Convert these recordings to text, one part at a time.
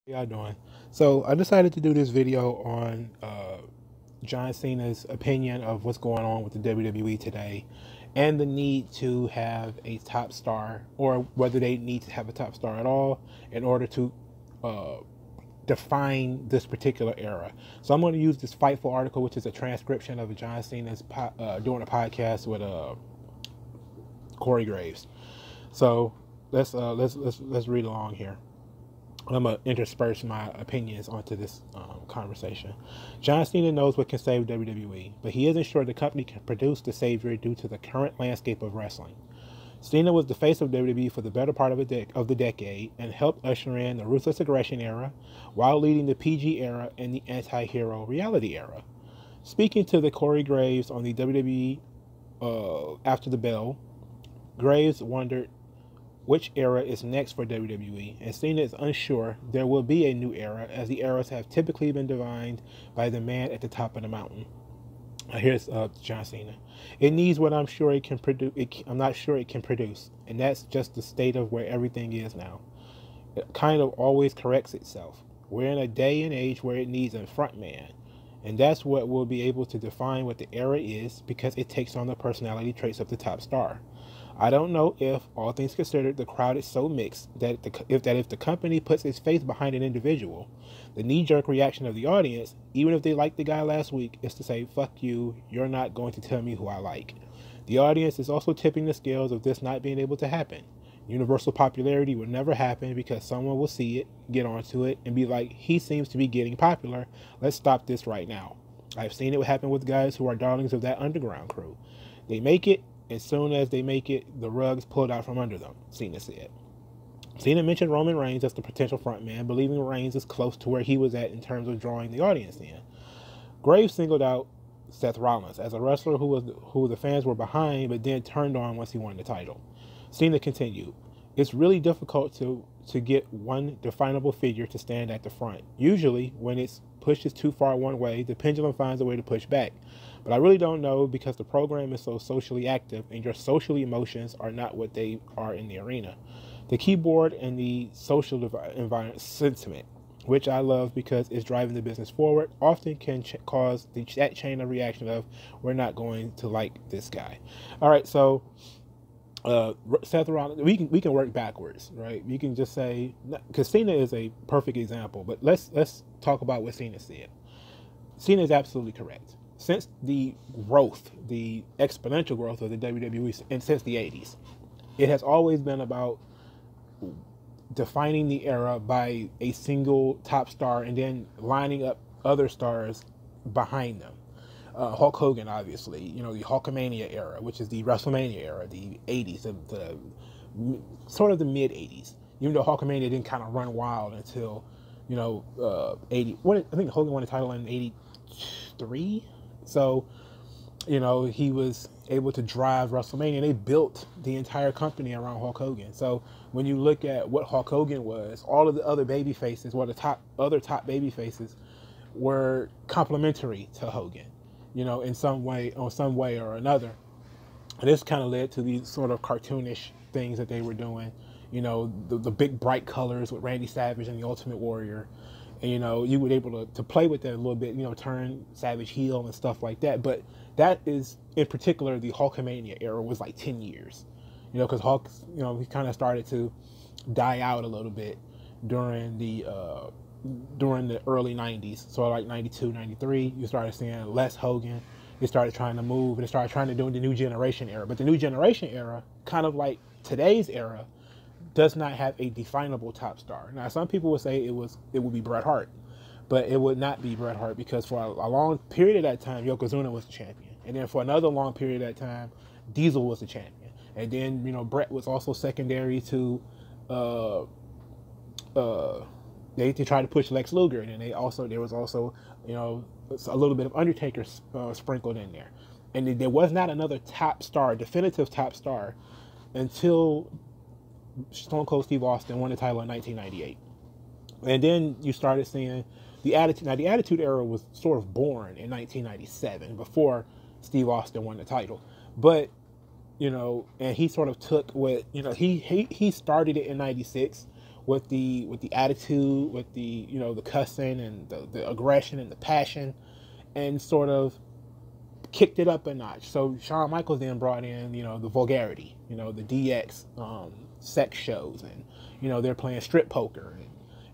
How y'all doing? So I decided to do this video on John Cena's opinion of what's going on with the WWE today and the need to have a top star, or whether they need to have a top star at all in order to uh, define this particular era. So I'm going to use this Fightful article, which is a transcription of John Cena's doing a podcast with Corey Graves. So let's read along here. I'm going to intersperse my opinions onto this conversation. John Cena knows what can save WWE, but he isn't sure the company can produce the savior due to the current landscape of wrestling. Cena was the face of WWE for the better part of the decade and helped usher in the ruthless aggression era while leading the PG era and the anti-hero reality era. Speaking to the Corey Graves on the WWE After the Bell, Graves wondered which era is next for WWE, and Cena is unsure there will be a new era, as the eras have typically been defined by the man at the top of the mountain. Here's John Cena. It needs what I'm sure it can produce. I'm not sure it can produce, and that's just the state of where everything is now. It kind of always corrects itself. We're in a day and age where it needs a frontman, and that's what will be able to define what the era is, because it takes on the personality traits of the top star. I don't know if, all things considered, the crowd is so mixed that if the company puts its faith behind an individual, the knee-jerk reaction of the audience, even if they liked the guy last week, is to say, fuck you, you're not going to tell me who I like. The audience is also tipping the scales of this not being able to happen. Universal popularity will never happen because someone will see it, get onto it, and be like, he seems to be getting popular, let's stop this right now. I've seen it happen with guys who are darlings of that underground crew. They make it, as soon as they make it, the rug's pulled out from under them, Cena said. Cena mentioned Roman Reigns as the potential frontman, believing Reigns is close to where he was at in terms of drawing the audience in. Graves singled out Seth Rollins as a wrestler who the fans were behind, but then turned on once he won the title. Cena continued, it's really difficult to get one definable figure to stand at the front. Usually, when it's pushes too far one way, the pendulum finds a way to push back. But I really don't know, because the program is so socially active and your social emotions are not what they are in the arena. The keyboard and the social environment sentiment, which I love because it's driving the business forward, often can cause that chain of reaction of, we're not going to like this guy. All right, so Seth Rollins, we can work backwards, right? You can just say, because Cena is a perfect example, but let's talk about what Cena said. Cena is absolutely correct. Since the growth, the exponential growth of the WWE, and since the 80s, it has always been about defining the era by a single top star and then lining up other stars behind them. Hulk Hogan, obviously, the Hulkamania era, which is the WrestleMania era, the 80s, the sort of the mid 80s. Even though Hulkamania didn't kind of run wild until, 80. I think Hogan won the title in 83. So, he was able to drive WrestleMania. They built the entire company around Hulk Hogan. So when you look at what Hulk Hogan was, all of the other baby faces, other top baby faces, were complementary to Hogan, in some way or another. And this kind of led to these sort of cartoonish things that they were doing. The big bright colors with Randy Savage and the Ultimate Warrior. And, you were able to play with that a little bit, turn Savage heel and stuff like that. But that is, in particular, the Hulkamania era was like 10 years. Because Hulk, he kind of started to die out a little bit during the early 90s. So like 92, 93, you started seeing less Hogan. They started trying to move, and they started trying to do the New Generation era. But the New Generation era, kind of like today's era, does not have a definable top star. Now, some people would say it would be Bret Hart, but it would not be Bret Hart, because for a long period of that time, Yokozuna was the champion, and then for another long period of that time, Diesel was the champion, and then Bret was also secondary to. They tried to push Lex Luger, and there was also a little bit of Undertaker sprinkled in there, and there was not another top star, definitive top star, until Stone Cold Steve Austin won the title in 1998. And then you started seeing the Attitude. Now, the Attitude Era was sort of born in 1997, before Steve Austin won the title. But, and he sort of took what, he started it in 96 with the attitude, with the, you know, the cussing and the aggression and the passion, and sort of kicked it up a notch. So Shawn Michaels then brought in, you know, the vulgarity, you know, the DX sex shows, and, you know, they're playing strip poker,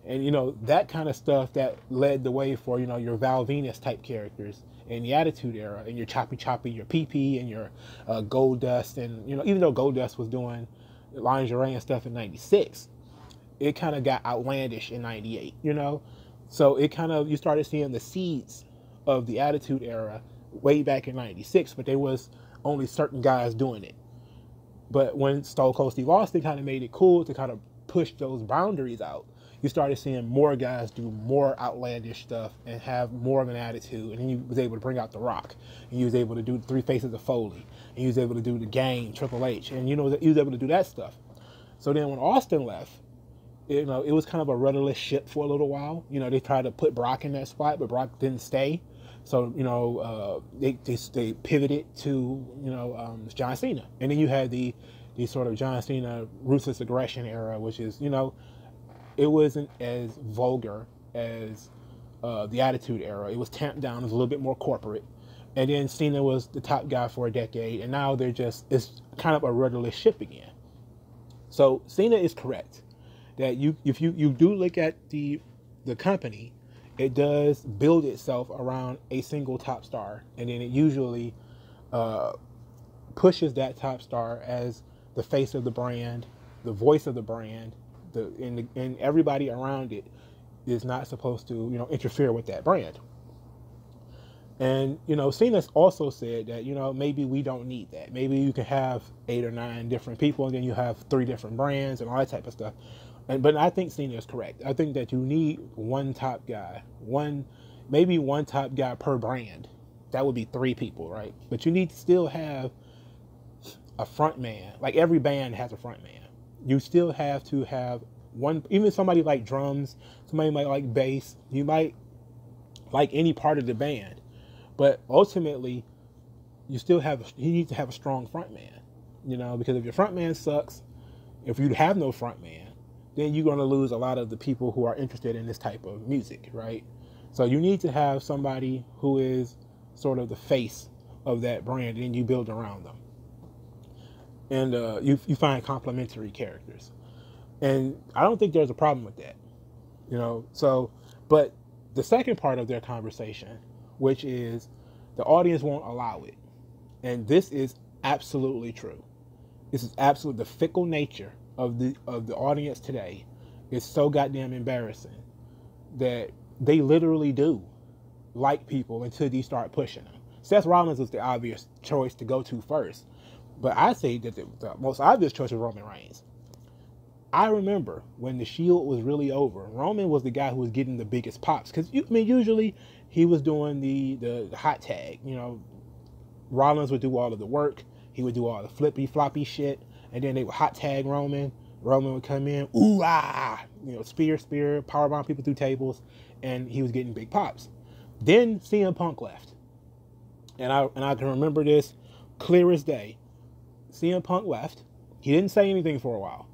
and you know, that kind of stuff that led the way for, you know, your Val Venus type characters in the Attitude Era, and your Choppy Choppy, your PP, and your Goldust, and, you know, even though Goldust was doing lingerie and stuff in '96, it kind of got outlandish in '98, you know. So it kind of, you started seeing the seeds of the Attitude Era way back in '96, but there was only certain guys doing it. But when Stone Cold Steve Austin kind of made it cool to kind of push those boundaries out, you started seeing more guys do more outlandish stuff and have more of an attitude. And then you was able to bring out The Rock, and you was able to do the Three Faces of Foley, and you was able to do the Game, Triple H, and, you know, you was able to do that stuff. So then when Austin left, you know, it was kind of a rudderless ship for a little while. You know, they tried to put Brock in that spot, but Brock didn't stay. So, you know, they pivoted to, you know, John Cena. And then you had the sort of John Cena ruthless aggression era, which is, you know, it wasn't as vulgar as the Attitude Era. It was tamped down. It was a little bit more corporate. And then Cena was the top guy for a decade. And now it's kind of a rudderless ship again. So Cena is correct that if you do look at the company, it does build itself around a single top star, and then it usually pushes that top star as the face of the brand, the voice of the brand, and everybody around it is not supposed to, you know, interfere with that brand. And, you know, Cena's also said that, you know, maybe we don't need that. Maybe you can have 8 or 9 different people, and then you have 3 different brands and all that type of stuff. But I think Cena is correct. I think that you need one top guy, maybe one top guy per brand. That would be 3 people, right? But you need to still have a front man. Like every band has a front man. You still have to have one, even somebody like drums, somebody might like bass, you might like any part of the band. But ultimately, you need to have a strong front man, you know, because if your front man sucks, if you have no front man, then you're going to lose a lot of the people who are interested in this type of music, right? So you need to have somebody who is sort of the face of that brand, and you build around them. And you find complementary characters. And I don't think there's a problem with that, you know. So, but the second part of their conversation, which is the audience won't allow it. And this is absolutely true. This is absolutely the fickle nature of the audience today is so goddamn embarrassing that they literally do like people until you start pushing them. Seth Rollins was the obvious choice to go to first, but I say that the most obvious choice was Roman Reigns. I remember when the Shield was really over, Roman was the guy who was getting the biggest pops, because usually he was doing the hot tag. You know, Rollins would do all of the work, he would do all the flippy floppy shit, and then they would hot tag Roman. Roman would come in, ooh ah, you know, spear, powerbomb people through tables, and he was getting big pops. Then CM Punk left, and I can remember this clear as day. CM Punk left. He didn't say anything for a while.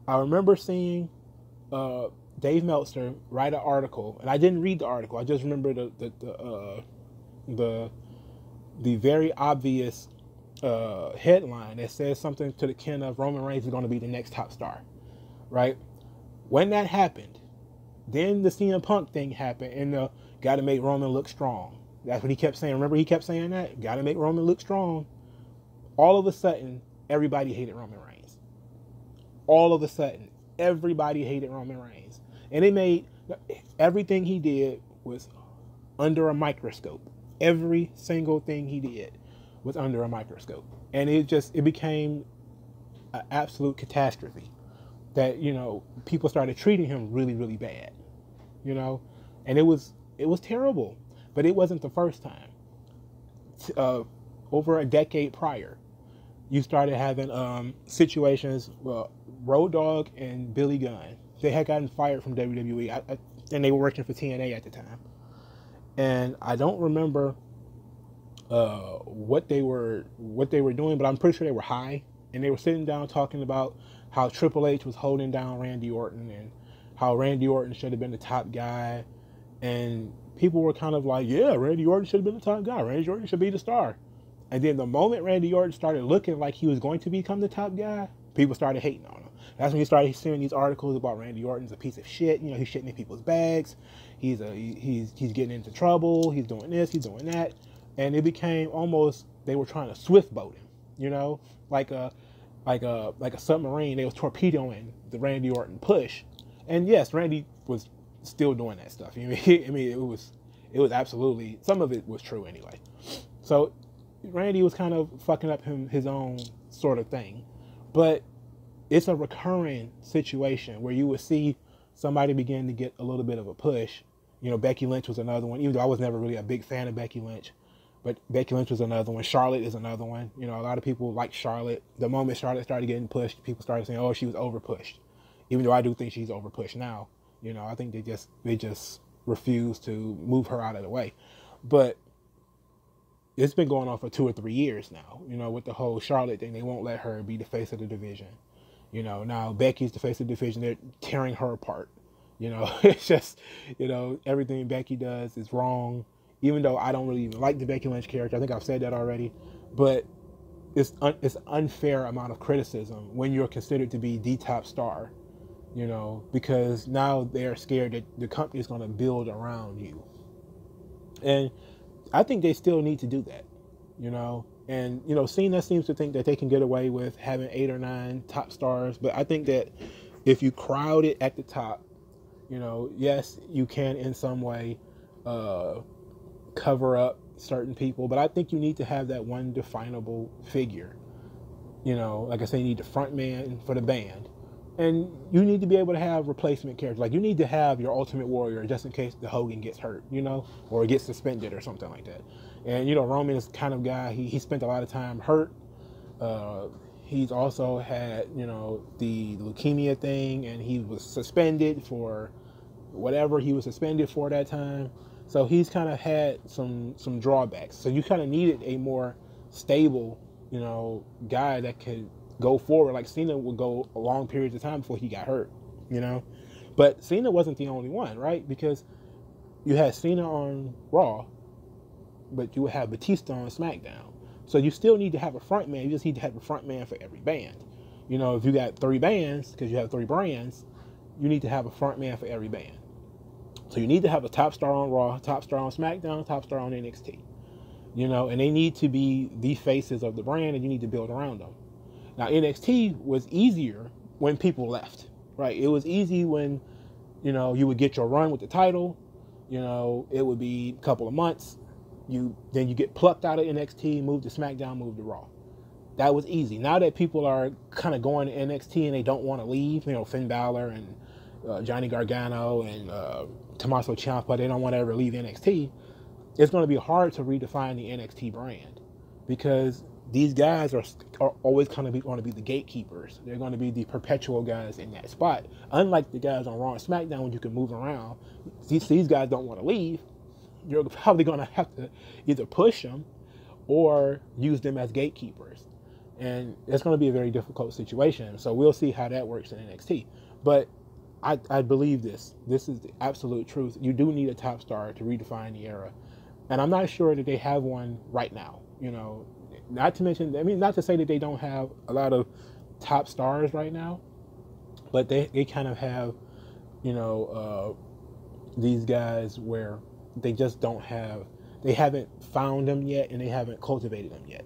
I remember seeing Dave Meltzer write an article, and I didn't read the article. I just remember the very obvious headline that says something to the kin of Roman Reigns is going to be the next top star, right? When that happened, then the CM Punk thing happened, and got to make Roman look strong. That's what he kept saying. Remember, he kept saying that? Got to make Roman look strong. All of a sudden, everybody hated Roman Reigns. All of a sudden, everybody hated Roman Reigns. And it made everything he did was under a microscope. Every single thing he did was under a microscope. And it became an absolute catastrophe that, you know, people started treating him really, really bad, you know, and it was terrible. But it wasn't the first time. Over a decade prior, you started having situations. Well, Road Dogg and Billy Gunn, they had gotten fired from WWE, and they were working for TNA at the time. And I don't remember what they were doing, but I'm pretty sure they were high, and they were sitting down talking about how Triple H was holding down Randy Orton and how Randy Orton should have been the top guy. And people were kind of like, yeah, Randy Orton should have been the top guy. Randy Orton should be the star. And then the moment Randy Orton started looking like he was going to become the top guy, people started hating on him. That's when you started seeing these articles about Randy Orton's a piece of shit. You know, he's shitting in people's bags. He's getting into trouble. He's doing this. He's doing that. And it became almost they were trying to swift boat him. You know, like a submarine. They was torpedoing the Randy Orton push. And yes, Randy was still doing that stuff. I mean, it was absolutely, some of it was true anyway. So Randy was kind of fucking up his own sort of thing. But it's a recurring situation where you would see somebody begin to get a little bit of a push. You know, Becky Lynch was another one, even though I was never really a big fan of Becky Lynch. But Becky Lynch was another one. Charlotte is another one. You know, a lot of people like Charlotte. The moment Charlotte started getting pushed, people started saying, oh, she was over pushed. Even though I do think she's over pushed now. You know, I think they just refuse to move her out of the way. But it's been going on for 2 or 3 years now. You know, with the whole Charlotte thing, they won't let her be the face of the division. You know, now Becky's the face of the division. They're tearing her apart. You know, it's just, you know, everything Becky does is wrong. Even though I don't really even like the Becky Lynch character. I think I've said that already. But it's an unfair amount of criticism when you're considered to be the top star. You know, because now they're scared that the company is going to build around you. And I think they still need to do that, you know. And, you know, Cena seems to think that they can get away with having 8 or 9 top stars. But I think that if you crowd it at the top, you know, yes, you can in some way cover up certain people. But I think you need to have that one definable figure. You know, like I say, you need the front man for the band. And you need to be able to have replacement characters. Like, you need to have your Ultimate Warrior just in case the Hogan gets hurt, you know, or gets suspended or something like that. And, you know, Roman is the kind of guy, he spent a lot of time hurt. He's also had, you know, the leukemia thing, and he was suspended for whatever he was suspended for that time. So he's kind of had some drawbacks. So you kind of needed a more stable, you know, guy that could go forward. Like Cena would go a long periods of time before he got hurt, you know. But Cena wasn't the only one, right? Because you had Cena on Raw, but you would have Batista on SmackDown. So you still need to have a front man. You just need to have a front man for every band. You know, if you got 3 bands, because you have 3 brands, you need to have a front man for every band. So you need to have a top star on Raw, top star on SmackDown, top star on NXT. You know, and they need to be the faces of the brand, and you need to build around them. Now, NXT was easier when people left, right? It was easy when, you know, you would get your run with the title. You know, it would be a couple of months. Then you get plucked out of NXT, move to SmackDown, move to Raw. That was easy. Now that people are kind of going to NXT and they don't want to leave, you know, Finn Balor and Johnny Gargano and Tommaso Ciampa, they don't want to ever leave NXT. It's going to be hard to redefine the NXT brand because these guys are always going to be the gatekeepers. They're going to be the perpetual guys in that spot. Unlike the guys on Raw and SmackDown when you can move around, these guys don't want to leave. You're probably going to have to either push them or use them as gatekeepers. And it's going to be a very difficult situation. So we'll see how that works in NXT. But I believe this. This is the absolute truth. You do need a top star to redefine the era. And I'm not sure that they have one right now. You know, not to mention, I mean, not to say that they don't have a lot of top stars right now, but they kind of have, you know, these guys where they just don't have, they haven't found them yet and they haven't cultivated them yet.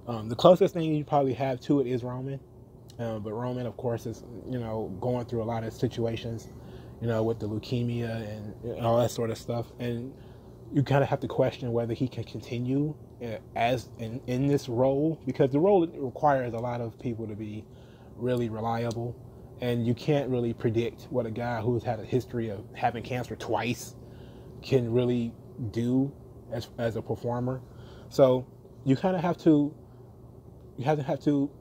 The closest thing you probably have to it is Roman. But Roman, of course, is, you know, going through a lot of situations, you know, with the leukemia and all that sort of stuff. And you kind of have to question whether he can continue as in this role, because the role requires a lot of people to be really reliable. And you can't really predict what a guy who's had a history of having cancer twice can really do as a performer. So you kind of have to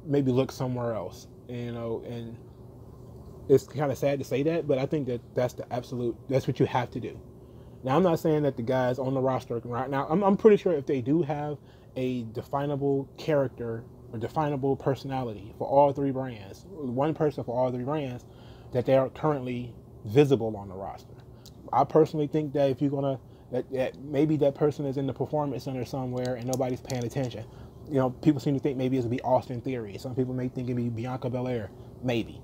maybe look somewhere else, you know, and it's kind of sad to say that, but I think that's what you have to do. Now, I'm not saying that the guys on the roster right now, I'm pretty sure if they do have a definable character a definable personality for all three brands, one person for all three brands, that they are currently visible on the roster. I personally think that if you're gonna, that maybe that person is in the performance center somewhere and nobody's paying attention. You know, people seem to think maybe it's gonna be Austin Theory. Some people may think it'd be Bianca Belair. Maybe.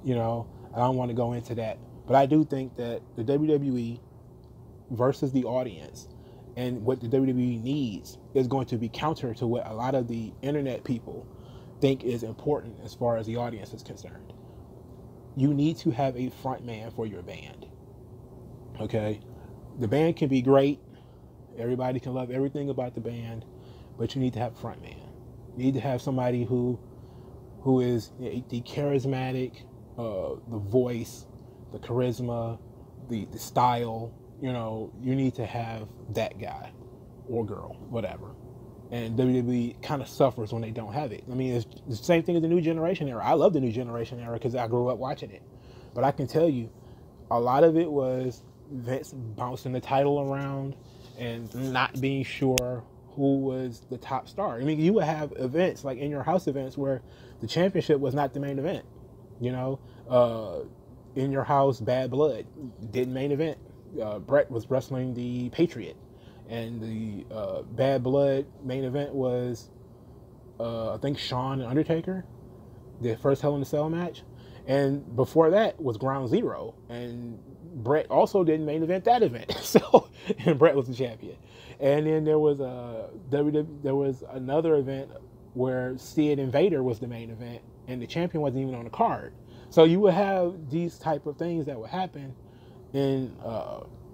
You know, I don't want to go into that, but I do think that the WWE versus the audience and what the WWE needs is going to be counter to what a lot of the internet people think is important as far as the audience is concerned. You need to have a front man for your band. Okay? The band can be great. Everybody can love everything about the band, but you need to have a front man. You need to have somebody who is the charismatic, the voice, the charisma, the style. You know, you need to have that guy or girl, whatever. And WWE kind of suffers when they don't have it. I mean, it's the same thing as the New Generation era. I love the New Generation era because I grew up watching it. But I can tell you, a lot of it was Vince bouncing the title around and not being sure who was the top star. I mean, you would have events, like in your house events, where the championship was not the main event. You know, in your house, Bad Blood didn't main event. Brett was wrestling the Patriot, and the Bad Blood main event was I think Shawn and Undertaker, the first Hell in a Cell match, and before that was Ground Zero, and Brett also didn't main event that event. So, and Brett was the champion. And then there was another event where Sid and Vader was the main event, and the champion wasn't even on the card. So you would have these type of things that would happen in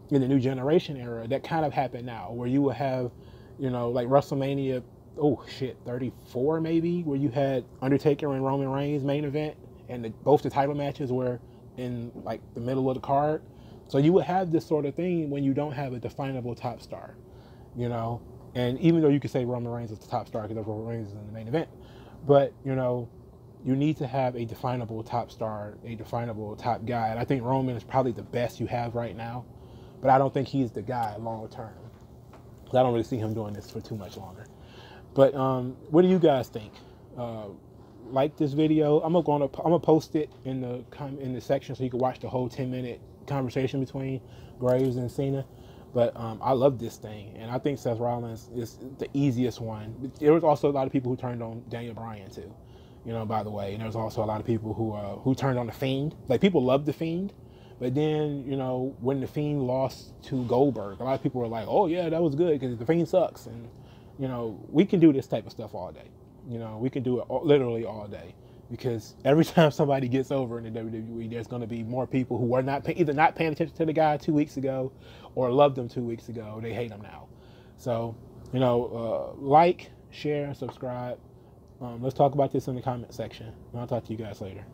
the New Generation era that kind of happen now, where you would have, you know, like WrestleMania, 34 maybe, where you had Undertaker and Roman Reigns main event, and both the title matches were in like the middle of the card. So you would have this sort of thing when you don't have a definable top star, you know. And even though you could say Roman Reigns is the top star because Roman Reigns is in the main event, but you know, you need to have a definable top star, a definable top guy. And I think Roman is probably the best you have right now, but I don't think he's the guy long term. I don't really see him doing this for too much longer. But what do you guys think? Like this video. I'm gonna post it in the section so you can watch the whole 10-minute conversation between Graves and Cena. But I love this thing, and I think Seth Rollins is the easiest one. There was also a lot of people who turned on Daniel Bryan too. You know, by the way, and there's also a lot of people who turned on The Fiend. Like, people love The Fiend, but then, you know, when The Fiend lost to Goldberg, a lot of people were like, oh yeah, that was good because The Fiend sucks. And, you know, we can do this type of stuff all day. You know, we can do it literally all day, because every time somebody gets over in the WWE, there's going to be more people who are either not paying attention to the guy 2 weeks ago or loved him 2 weeks ago. They hate him now. So, you know, like, share, and subscribe. Let's talk about this in the comment section, and I'll talk to you guys later.